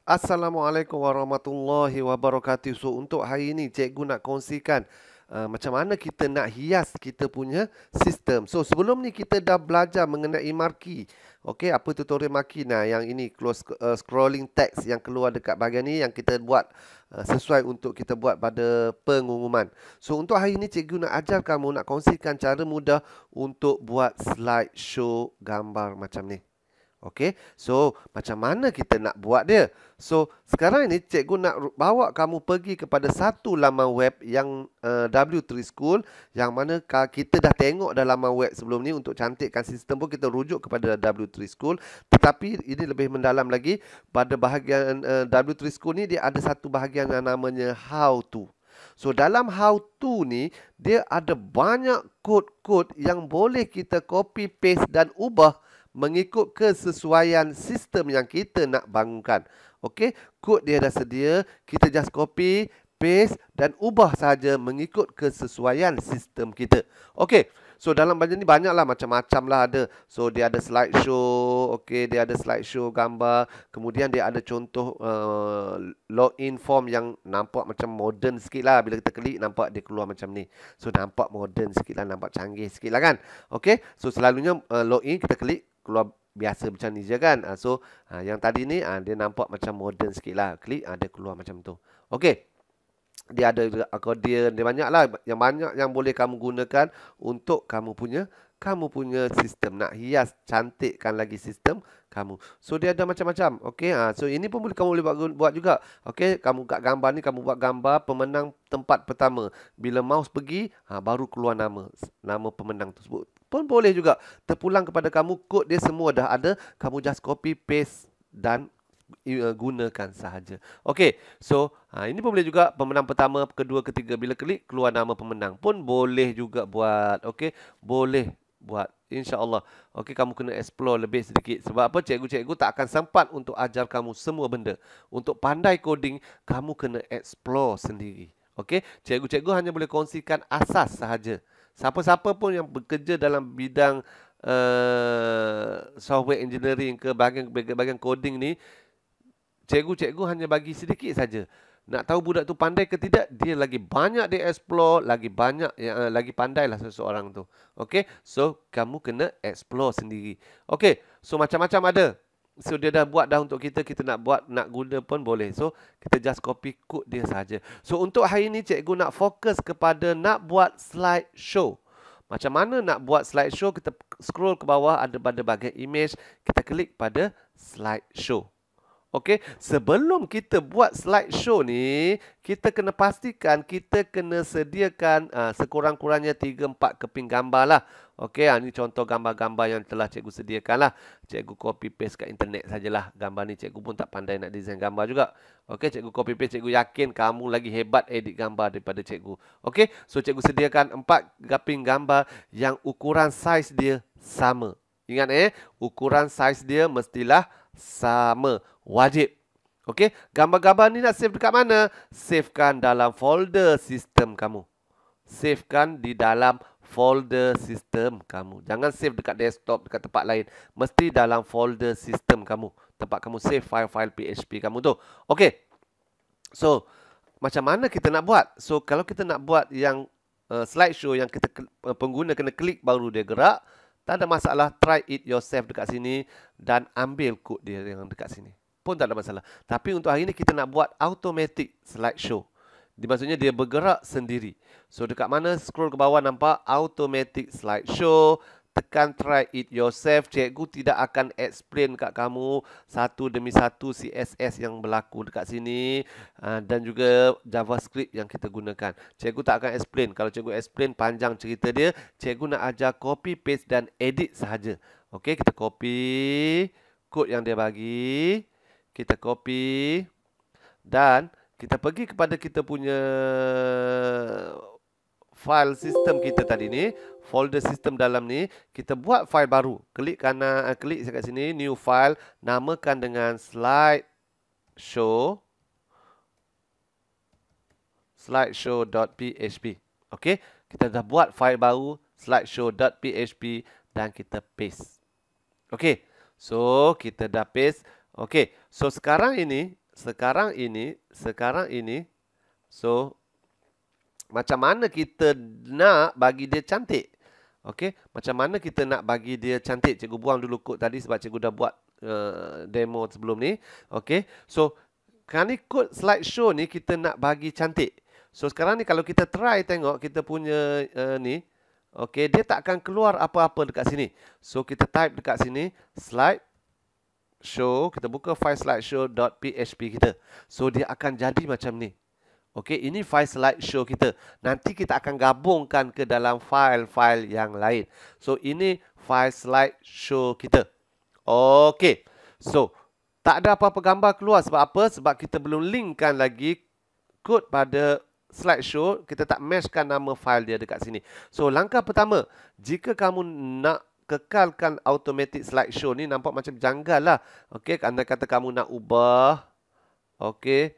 Assalamualaikum warahmatullahi wabarakatuh. So untuk hari ini cikgu nak kongsikan macam mana kita nak hias kita punya sistem. So sebelum ni kita dah belajar mengenai marquee. Okey, apa tutorial marquee? Nah, yang ini scrolling text yang keluar dekat bahagian ni yang kita buat sesuai untuk kita buat pada pengumuman. So untuk hari ini cikgu nak ajar kamu, nak kongsikan cara mudah untuk buat slideshow gambar macam ni. Okey, so macam mana kita nak buat dia? So sekarang ini cikgu nak bawa kamu pergi kepada satu laman web yang W3 School, yang mana kita dah tengok dalam laman web sebelum ni. Untuk cantikkan sistem pun kita rujuk kepada W3 School. Tetapi ini lebih mendalam lagi. Pada bahagian W3 School ni dia ada satu bahagian yang namanya How To. So dalam How To ni dia ada banyak kod-kod yang boleh kita copy, paste dan ubah mengikut kesesuaian sistem yang kita nak bangunkan. Okey, kod dia dah sedia, kita just copy, paste dan ubah saja mengikut kesesuaian sistem kita. Okey, so dalam bahagian ni banyaklah, macam-macam lah ada. So dia ada slideshow, okey, dia ada slideshow gambar, kemudian dia ada contoh login form yang nampak macam moden sikit lah. Bila kita klik nampak dia keluar macam ni. So nampak moden sikit lah, nampak canggih sikit lah kan. Okey, so selalunya login kita klik keluar biasa macam ni je kan. So yang tadi ni dia nampak macam moden sikit lah. Klik dia keluar macam tu. Okey, dia ada accordion, dia banyak lah. Yang banyak yang boleh kamu gunakan untuk kamu punya sistem. Nak hias, cantikkan lagi sistem kamu. So dia ada macam-macam. Okey, so ini pun kamu boleh buat juga. Okey, kamu kat gambar ni kamu buat gambar pemenang tempat pertama. Bila mouse pergi baru keluar nama pemenang tersebut. Pun boleh juga. Terpulang kepada kamu, kod dia semua dah ada. Kamu just copy, paste dan gunakan sahaja. Okey, so ini pun boleh juga. Pemenang pertama, kedua, ketiga, bila klik keluar nama pemenang pun boleh juga buat. Okey, boleh buat, insya-Allah. Okey, kamu kena explore lebih sedikit. Sebab apa? Cikgu-cikgu tak akan sempat untuk ajar kamu semua benda. Untuk pandai coding, kamu kena explore sendiri. Okey, cikgu-cikgu hanya boleh kongsikan asas sahaja. Siapa-siapa pun yang bekerja dalam bidang software engineering ke bahagian coding ni, cikgu-cikgu hanya bagi sedikit saja. Nak tahu budak tu pandai ke tidak, dia lagi banyak dia explore, lagi banyak lagi pandailah seseorang tu. Okey, so kamu kena explore sendiri. Okey, so macam-macam ada. So dia dah buat dah untuk kita, kita nak buat, nak guna pun boleh. So kita just copy kod dia saja. So untuk hari ini cikgu nak fokus kepada nak buat slideshow. Macam mana nak buat slideshow? Kita scroll ke bawah, ada pada bahagian image, kita klik pada slideshow. Okey, sebelum kita buat slideshow ni, kita kena pastikan kita kena sediakan sekurang-kurangnya 3-4 keping gambar lah. Okey, ni contoh gambar-gambar yang telah cikgu sediakan lah. Cikgu copy paste kat internet sajalah. Gambar ni cikgu pun tak pandai nak design gambar juga. Okey, cikgu copy paste, cikgu yakin kamu lagi hebat edit gambar daripada cikgu. Okey, so cikgu sediakan 4 keping gambar yang ukuran saiz dia sama. Ingat ukuran saiz dia mestilah sama. Wajib. Okey, gambar-gambar ni nak save dekat mana? Savekan dalam folder sistem kamu. Savekan di dalam folder sistem kamu. Jangan save dekat desktop, dekat tempat lain. Mesti dalam folder sistem kamu. Tempat kamu save file-file PHP kamu tu. Okey. So, macam mana kita nak buat? So, kalau kita nak buat yang slideshow yang kita pengguna kena klik baru dia gerak, tak ada masalah. Try it yourself dekat sini dan ambil kod dia yang dekat sini. Pun tak ada masalah. Tapi untuk hari ini kita nak buat automatic slideshow. Maksudnya dia bergerak sendiri. So dekat mana? Scroll ke bawah nampak automatic slideshow. Tekan try it yourself. Cikgu tidak akan explain kat kamu satu demi satu CSS yang berlaku dekat sini dan juga JavaScript yang kita gunakan. Cikgu tak akan explain. Kalau cikgu explain panjang cerita dia. Cikgu nak ajar copy, paste dan edit sahaja. Okey, kita copy kod yang dia bagi. Kita copy dan kita pergi kepada kita punya file sistem kita tadi ni, folder sistem dalam ni, kita buat file baru. Klik kanan, klik dekat sini, new file, namakan dengan slideshow.php. Okey, kita dah buat file baru slideshow.php dan kita paste. Okey, so kita dah paste. Okey, so sekarang ini sekarang ini, so macam mana kita nak bagi dia cantik? Okey, macam mana kita nak bagi dia cantik? Cikgu buang dulu kod tadi sebab cikgu dah buat demo sebelum ni. Okey, so kan ni kod slideshow ni kita nak bagi cantik. So sekarang ni kalau kita try tengok kita punya ni, okey, dia tak akan keluar apa-apa dekat sini. So kita type dekat sini slideshow, kita buka file slideshow.php kita. So dia akan jadi macam ni. Okey, ini file slideshow kita. Nanti kita akan gabungkan ke dalam file-file yang lain. So ini file slideshow kita. Okey. So tak ada apa-apa gambar keluar sebab apa? Sebab kita belum linkkan lagi kod pada slideshow. Kita tak matchkan nama file dia dekat sini. So langkah pertama, jika kamu nak kekalkan automatic slideshow ni, nampak macam janggal lah. Okey, anda kata kamu nak ubah. Okey.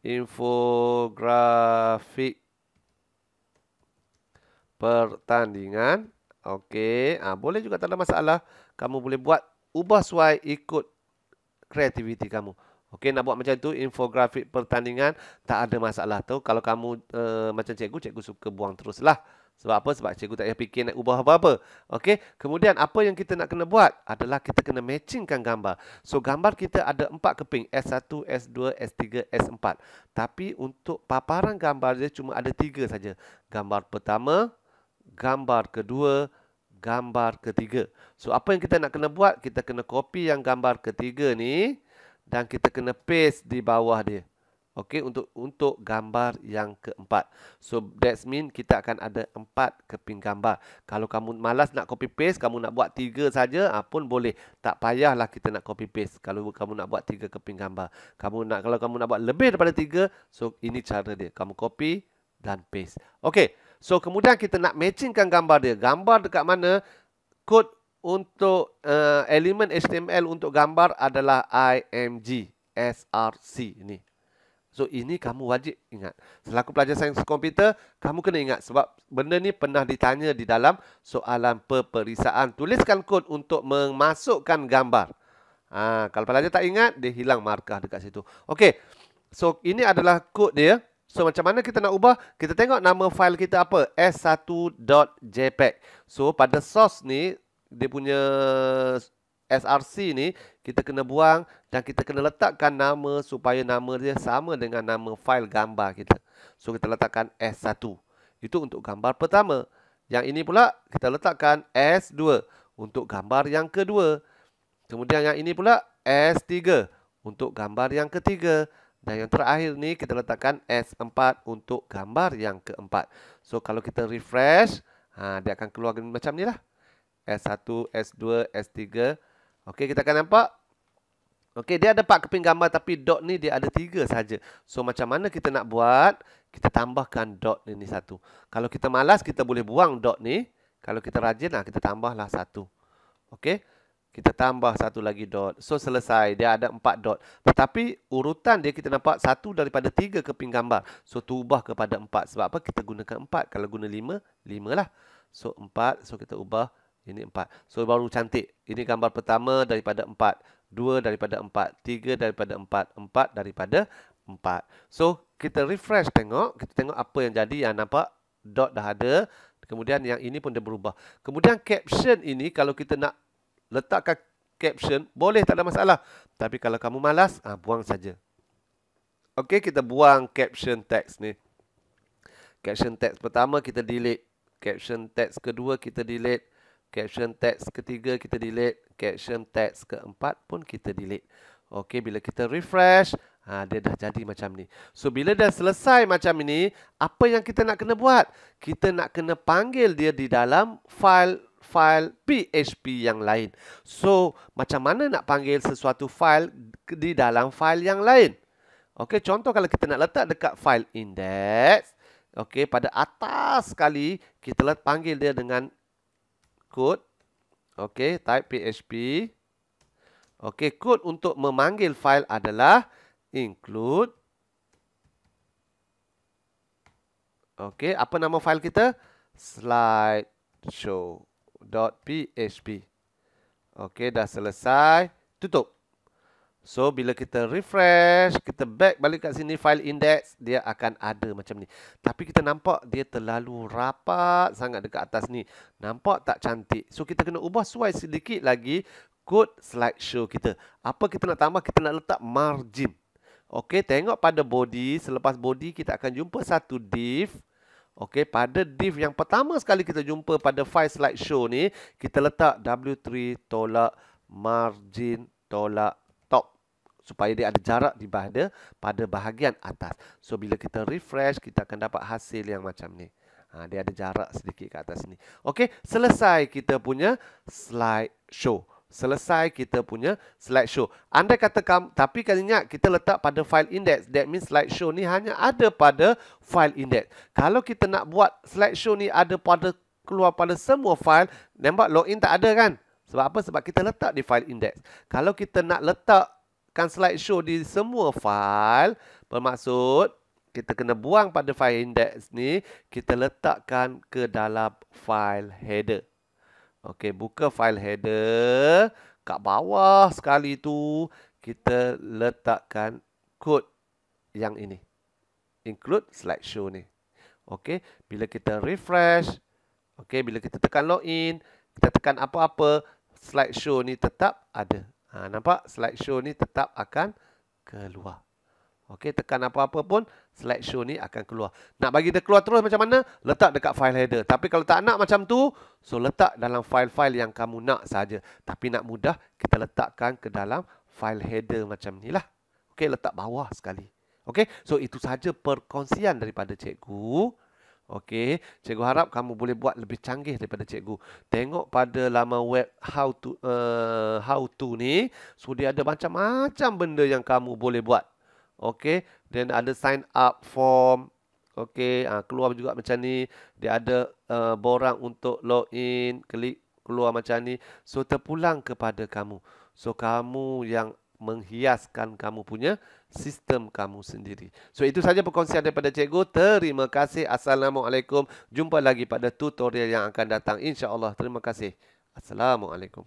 Infografik pertandingan. Okey, boleh juga, tak ada masalah. Kamu boleh buat ubah sesuai ikut kreativiti kamu. Okey, nak buat macam tu infografik pertandingan, tak ada masalah tu. Kalau kamu macam cikgu suka buang teruslah. Sebab apa? Sebab cikgu tak payah fikir nak ubah apa-apa. Okey, kemudian apa yang kita nak kena buat adalah kita kena matchingkan gambar. So gambar kita ada 4 keping, S1, S2, S3, S4. Tapi untuk paparan gambar dia cuma ada 3 saja. Gambar pertama, gambar kedua, gambar ketiga. So apa yang kita nak kena buat? Kita kena copy yang gambar ketiga ni dan kita kena paste di bawah dia. Okey, untuk gambar yang keempat. So that means kita akan ada 4 keping gambar. Kalau kamu malas nak copy paste, kamu nak buat 3 saja, pun boleh. Tak payahlah kita nak copy paste. Kalau kamu nak buat 3 keping gambar. Kalau kamu nak buat lebih daripada 3, so ini cara dia. Kamu copy dan paste. Okey. So kemudian kita nak matchingkan gambar dia. Gambar dekat mana? Kod untuk elemen HTML untuk gambar adalah IMG src ini. So ini kamu wajib ingat. Selaku pelajar sains komputer, kamu kena ingat sebab benda ni pernah ditanya di dalam soalan peperiksaan. Tuliskan kod untuk memasukkan gambar. Kalau pelajar tak ingat, dia hilang markah dekat situ. Okey. So ini adalah kod dia. So macam mana kita nak ubah? Kita tengok nama file kita apa? s1.jpg. So pada source ni, dia punya src ni, kita kena buang dan kita kena letakkan nama supaya nama dia sama dengan nama file gambar kita. So kita letakkan S1. Itu untuk gambar pertama. Yang ini pula kita letakkan S2 untuk gambar yang kedua. Kemudian yang ini pula S3 untuk gambar yang ketiga. Dan yang terakhir ni kita letakkan S4 untuk gambar yang keempat. So kalau kita refresh, dia akan keluar macam ni lah. S1, S2, S3. Okey, kita akan nampak. Okey, dia ada 4 keping gambar tapi dot ni dia ada 3 saja. So macam mana kita nak buat? Kita tambahkan dot ini satu. Kalau kita malas, kita boleh buang dot ni. Kalau kita rajin, kita tambahlah 1. Okey, kita tambah 1 lagi dot. So selesai, dia ada 4 dot. Tetapi urutan dia kita nampak 1 daripada 3 keping gambar. So tu ubah kepada 4. Sebab apa? Kita gunakan 4. Kalau guna 5, 5 lah. So 4, so kita ubah. Ini 4. So baru cantik. Ini gambar pertama daripada 4. 2 daripada 4. 3 daripada 4. 4 daripada 4. So kita refresh tengok. Kita tengok apa yang jadi. Yang nampak dot dah ada. Kemudian yang ini pun dia berubah. Kemudian caption ini kalau kita nak letakkan caption, boleh, tak ada masalah. Tapi kalau kamu malas, buang saja. Okey, kita buang caption text ni. Caption text pertama kita delete. Caption text kedua kita delete. Caption text ketiga kita delete. Caption text keempat pun kita delete. Okey, bila kita refresh, dia dah jadi macam ni. So, bila dah selesai macam ini, apa yang kita nak kena buat? Kita nak kena panggil dia di dalam file PHP yang lain. So, macam mana nak panggil sesuatu file di dalam file yang lain? Okey, contoh kalau kita nak letak dekat file index, okey, pada atas sekali, kita panggil dia dengan kod. Okey, type PHP. Okey, kod untuk memanggil file adalah include. Okey, apa nama file kita? Slideshow.php. Okey, dah selesai. Tutup. So, bila kita refresh, kita back balik kat sini file index, dia akan ada macam ni. Tapi kita nampak dia terlalu rapat sangat dekat atas ni. Nampak tak cantik? So, kita kena ubah swipe sedikit lagi kod slideshow kita. Apa kita nak tambah? Kita nak letak margin. Okey, tengok pada body. Selepas body, kita akan jumpa satu div. Okey, pada div yang pertama sekali kita jumpa pada file slideshow ni, kita letak W3 tolak margin tolak top. Supaya dia ada jarak pada bahagian atas. So, bila kita refresh, kita akan dapat hasil yang macam ni. Dia ada jarak sedikit ke atas ni. Okey, selesai kita punya slideshow. Selesai kita punya slideshow. Andai kata tapi kan ingat kita letak pada file index. That means slideshow ni hanya ada pada file index. Kalau kita nak buat slideshow ni ada keluar pada semua file, nampak login tak ada kan? Sebab apa? Sebab kita letak di file index. Kalau kita nak letakkan slideshow di semua file, bermaksud kita kena buang pada file index ni, kita letakkan ke dalam file header. Okey, buka file header. Kat bawah sekali tu, kita letakkan kod yang ini. Include slideshow ni. Okey, bila kita refresh, okey, bila kita tekan login, kita tekan apa-apa, slideshow ni tetap ada. Nampak? Slideshow ni tetap akan keluar. Okey, tekan apa-apa pun, slideshow ni akan keluar. Nak bagi dia keluar terus macam mana? Letak dekat file header. Tapi kalau tak nak macam tu, so letak dalam file-file yang kamu nak saja. Tapi nak mudah, kita letakkan ke dalam file header macam ni lah. Okey, letak bawah sekali. Okey, so itu saja perkongsian daripada cikgu. Okey, cikgu harap kamu boleh buat lebih canggih daripada cikgu. Tengok pada laman web how to ni, so dia ada macam-macam benda yang kamu boleh buat. Okey, dan ada sign up form. Okey, keluar juga macam ni. Dia ada borang untuk login, klik keluar macam ni. So terpulang kepada kamu. So kamu yang menghiaskan kamu punya sistem kamu sendiri. So itu saja perkongsian daripada cikgu. Terima kasih. Assalamualaikum. Jumpa lagi pada tutorial yang akan datang, insya-Allah. Terima kasih. Assalamualaikum.